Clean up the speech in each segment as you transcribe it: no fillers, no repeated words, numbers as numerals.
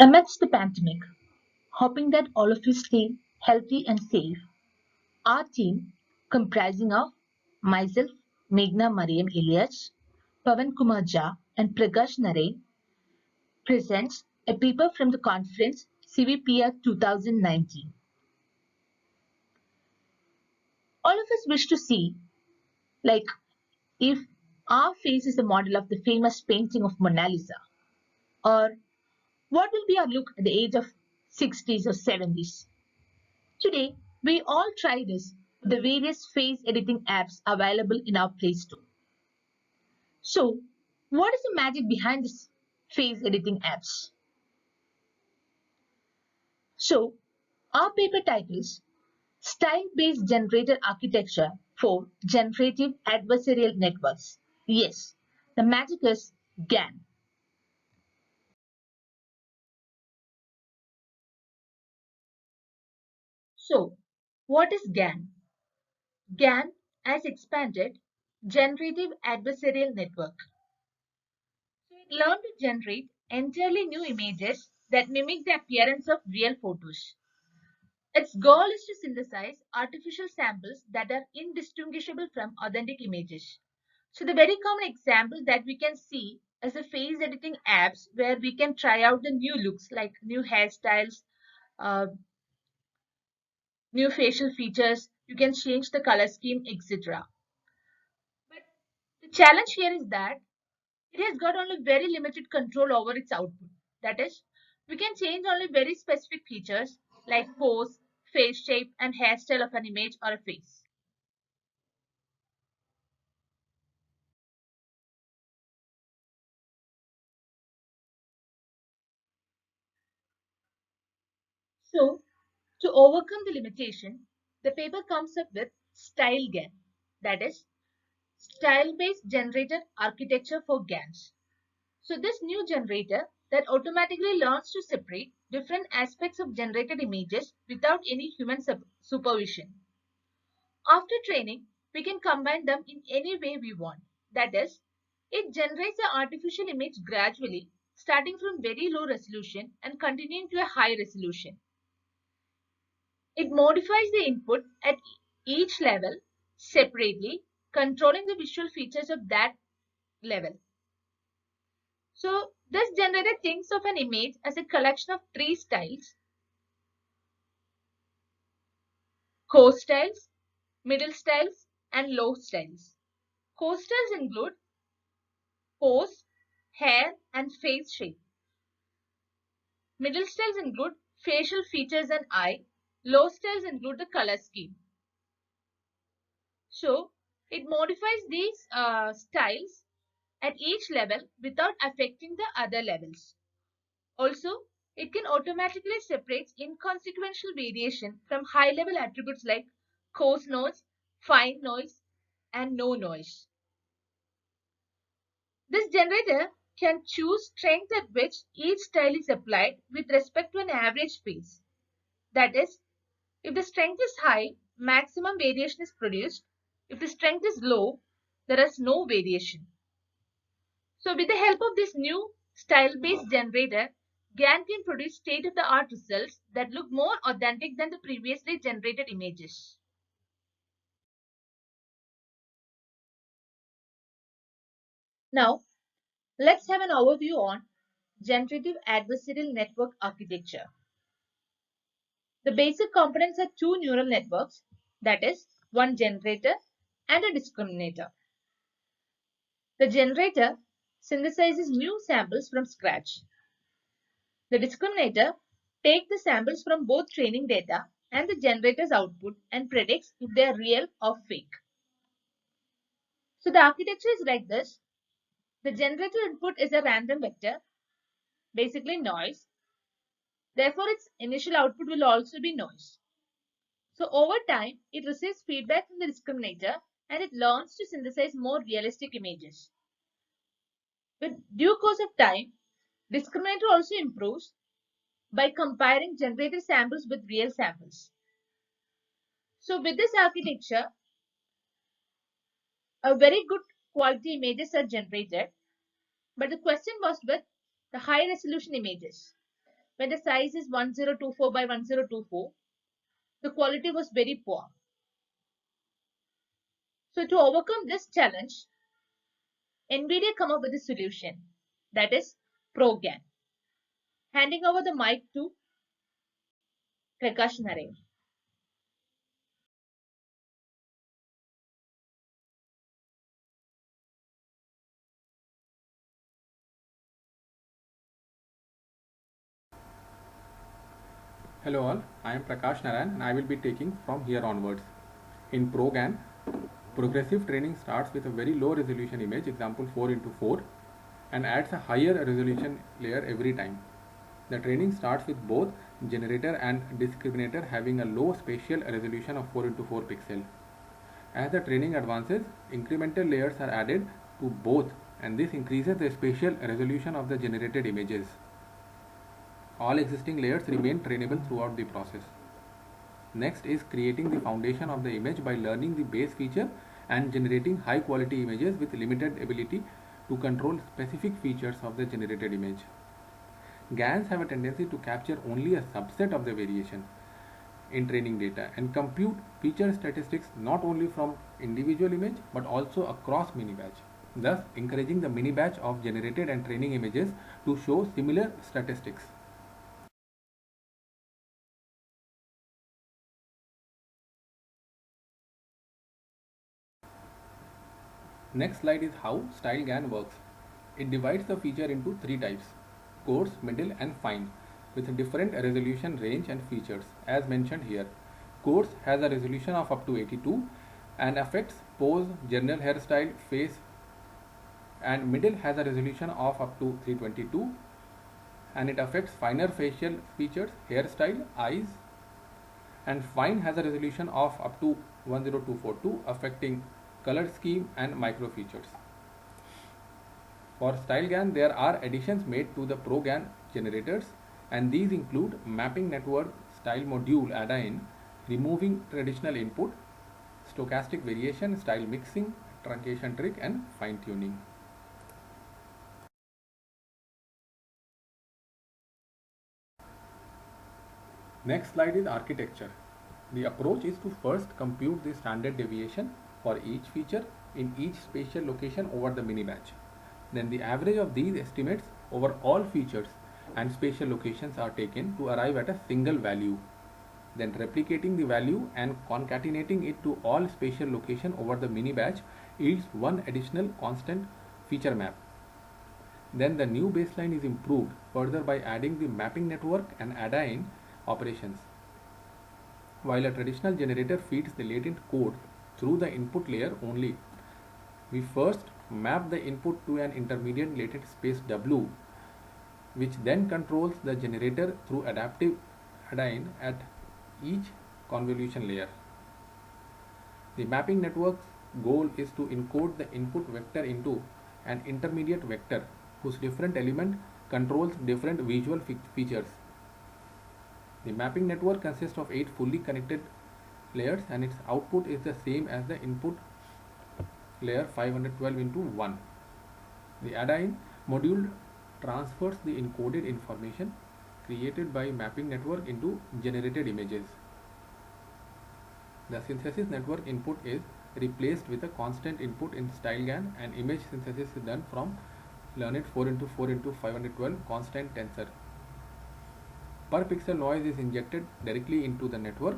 Amidst the pandemic, hoping that all of you stay healthy and safe, our team, comprising of myself, Meghna Mariam Ilyas, Pavan Kumar Jha, and Prakash Narain, presents a paper from the conference CVPR 2019. All of us wish to see, like, if our face is a model of the famous painting of Mona Lisa, or what will be our look at the age of 60s or 70s. Today, we all try this with the various face editing apps available in our Play Store. So, what is the magic behind this face editing apps? So, our paper titles Style-Based Generator Architecture for Generative Adversarial Networks. Yes, the magic is GAN. So, what is GAN? GAN, as expanded, Generative Adversarial Network. So it learned to generate entirely new images that mimic the appearance of real photos. Its goal is to synthesize artificial samples that are indistinguishable from authentic images. So the very common example that we can see is the face editing apps where we can try out the new looks like new hairstyles, uh, new facial features, you can change the color scheme, etc. But the challenge here is that it has got only very limited control over its output. That is, we can change only very specific features like pose, face shape, and hairstyle of an image or a face. So, to overcome the limitation, the paper comes up with StyleGAN, that is, style-based generator architecture for GANs. So this new generator that automatically learns to separate different aspects of generated images without any human supervision. After training, we can combine them in any way we want. That is, it generates the artificial image gradually, starting from very low resolution and continuing to a high resolution. It modifies the input at each level separately, controlling the visual features of that level. So this generator thinks of an image as a collection of three styles: core styles, middle styles, and low styles. Core styles include pose, hair, and face shape. Middle styles include facial features and eye. Low styles include the color scheme. So it modifies these styles at each level without affecting the other levels. Also, it can automatically separate inconsequential variation from high-level attributes like coarse noise, fine noise, and no noise. This generator can choose strength at which each style is applied with respect to an average face. That is, if the strength is high, maximum variation is produced. If the strength is low, there is no variation. So with the help of this new style-based generator, GAN can produce state-of-the-art results that look more authentic than the previously generated images. Now, let's have an overview on generative adversarial network architecture. The basic components are two neural networks, that is, one generator and a discriminator. The generator synthesizes new samples from scratch. The discriminator takes the samples from both training data and the generator's output and predicts if they are real or fake. So the architecture is like this. The generator input is a random vector, basically noise. Therefore, its initial output will also be noise. So over time, it receives feedback from the discriminator and it learns to synthesize more realistic images. With due course of time, discriminator also improves by comparing generated samples with real samples. So with this architecture, a very good quality images are generated, but the question was with the high resolution images. when the size is 1024 by 1024, the quality was very poor. So to overcome this challenge, NVIDIA come up with a solution, that is ProGAN. Handing over the mic to Prakash Naren. Hello all, I am Prakash Naran and I will be taking from here onwards. In ProGAN, progressive training starts with a very low resolution image, example 4 into 4, and adds a higher resolution layer every time. The training starts with both generator and discriminator having a low spatial resolution of 4 into 4 pixel. As the training advances, incremental layers are added to both, and this increases the spatial resolution of the generated images. All existing layers remain trainable throughout the process. Next is creating the foundation of the image by learning the base feature and generating high quality images with limited ability to control specific features of the generated image. GANs have a tendency to capture only a subset of the variation in training data and compute feature statistics not only from individual image but also across mini batch, thus encouraging the mini batch of generated and training images to show similar statistics. Next slide is how StyleGAN works. It divides the feature into three types: coarse, middle and fine, with different resolution range and features as mentioned here. Coarse has a resolution of up to 82 and affects pose, general hairstyle, face, and middle has a resolution of up to 322 and it affects finer facial features, hairstyle, eyes, and fine has a resolution of up to 10242 affecting color scheme and micro features. For StyleGAN, there are additions made to the ProGAN generators, and these include mapping network, style module add-in, removing traditional input, stochastic variation, style mixing, truncation trick, and fine tuning. Next slide is architecture. The approach is to first compute the standard deviation for each feature in each spatial location over the mini batch. Then the average of these estimates over all features and spatial locations are taken to arrive at a single value. Then replicating the value and concatenating it to all spatial location over the mini batch yields one additional constant feature map. Then the new baseline is improved further by adding the mapping network and add-in operations. While a traditional generator feeds the latent code through the input layer only, we first map the input to an intermediate latent space W, which then controls the generator through adaptive add-in at each convolution layer. The mapping network's goal is to encode the input vector into an intermediate vector whose different element controls different visual features. The mapping network consists of 8 fully connected layers and its output is the same as the input layer 512 into 1. The add-in module transfers the encoded information created by mapping network into generated images. The synthesis network input is replaced with a constant input in StyleGAN and image synthesis is done from Learnit 4 into 4 into 512 constant tensor. Per pixel noise is injected directly into the network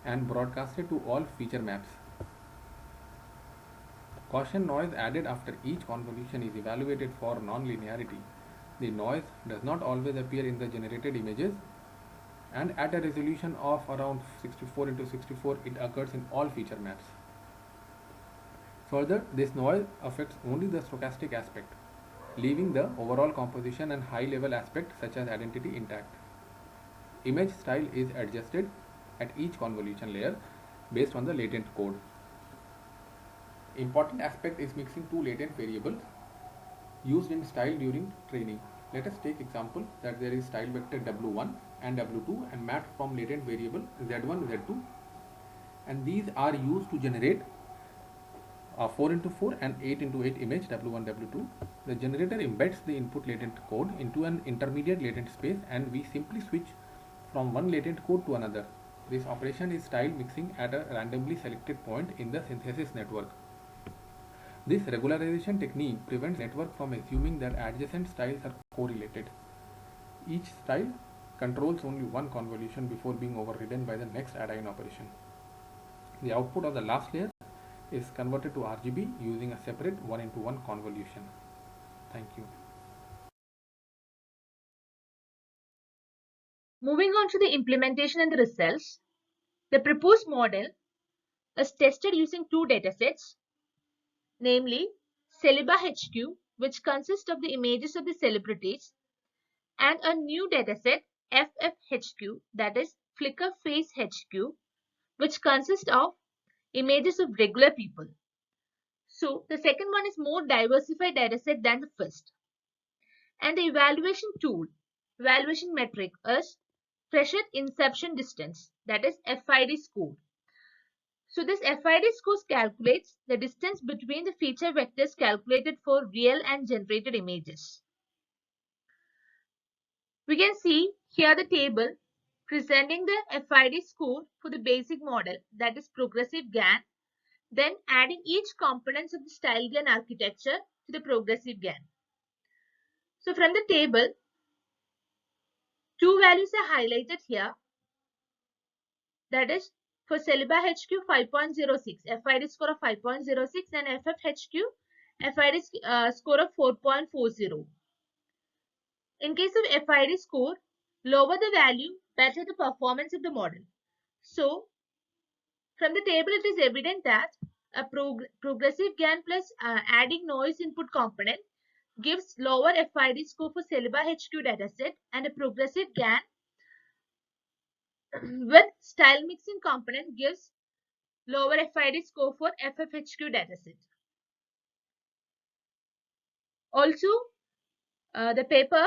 and broadcasted to all feature maps. Gaussian noise added after each convolution is evaluated for non-linearity. The noise does not always appear in the generated images and at a resolution of around 64 into 64 it occurs in all feature maps. Further, this noise affects only the stochastic aspect, leaving the overall composition and high level aspect such as identity intact. Image style is adjusted at each convolution layer based on the latent code. Important aspect is mixing two latent variables used in style during training. Let us take example that there is style vector W1 and W2 and mapped from latent variable Z1, Z2, and these are used to generate 4 into 4 and 8 into 8 image W1 W2. The generator embeds the input latent code into an intermediate latent space, and we simply switch from one latent code to another. This operation is style mixing at a randomly selected point in the synthesis network. This regularization technique prevents network from assuming that adjacent styles are correlated. Each style controls only one convolution before being overridden by the next add-in operation. The output of the last layer is converted to RGB using a separate 1 into 1 convolution. Thank you. Moving on to the implementation and the results, the proposed model is tested using two datasets, namely Celiba HQ, which consists of the images of the celebrities, and a new dataset FFHQ, that is Flickr Face HQ, which consists of images of regular people. So the second one is more diversified dataset than the first. And the evaluation tool, evaluation metric is Freshet Inception Distance, that is FID score. So this FID score calculates the distance between the feature vectors calculated for real and generated images. We can see here the table presenting the FID score for the basic model, that is progressive GAN, then adding each components of the style GAN architecture to the progressive GAN. So from the table, two values are highlighted here, that is for Celiba HQ 5.06, FID score of 5.06, and FFHQ FID score of 4.40. In case of FID score, lower the value, better the performance of the model. So from the table, it is evident that a progressive GAN plus adding noise input component gives lower FID score for Celiba HQ dataset, and a progressive GAN with style mixing component gives lower FID score for FFHQ dataset. Also, the paper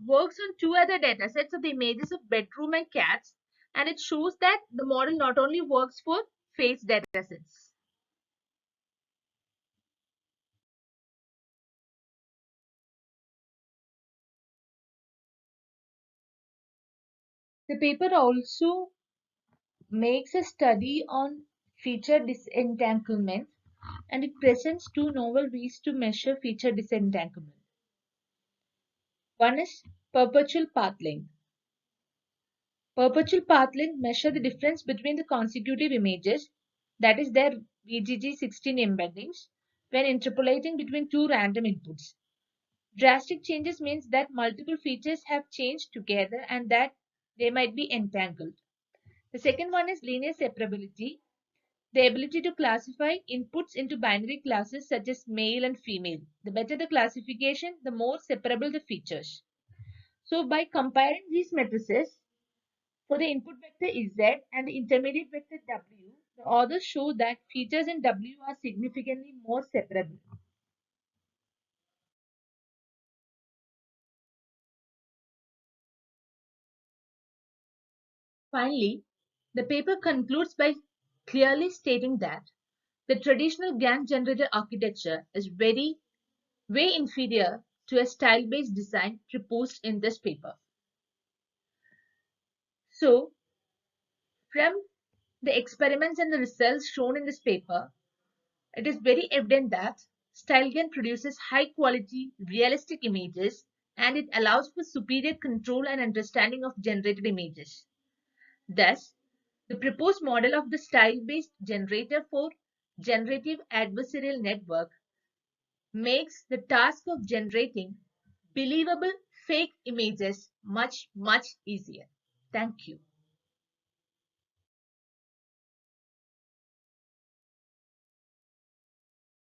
works on two other datasets of the images of bedroom and cats, and it shows that the model not only works for face datasets. The paper also makes a study on feature disentanglement, and it presents two novel ways to measure feature disentanglement. One is perpetual path length. Perpetual path length measure the difference between the consecutive images, that is their VGG16 embeddings, when interpolating between two random inputs. Drastic changes means that multiple features have changed together and that they might be entangled. The second one is linear separability, the ability to classify inputs into binary classes such as male and female. The better the classification, the more separable the features. So by comparing these matrices for the input vector Z and the intermediate vector W, the authors show that features in W are significantly more separable. Finally, the paper concludes by clearly stating that the traditional GAN generator architecture is way inferior to a style-based design proposed in this paper. So, from the experiments and the results shown in this paper, it is very evident that StyleGAN produces high-quality, realistic images, and it allows for superior control and understanding of generated images. Thus, the proposed model of the style-based generator for generative adversarial network makes the task of generating believable fake images much easier. Thank you.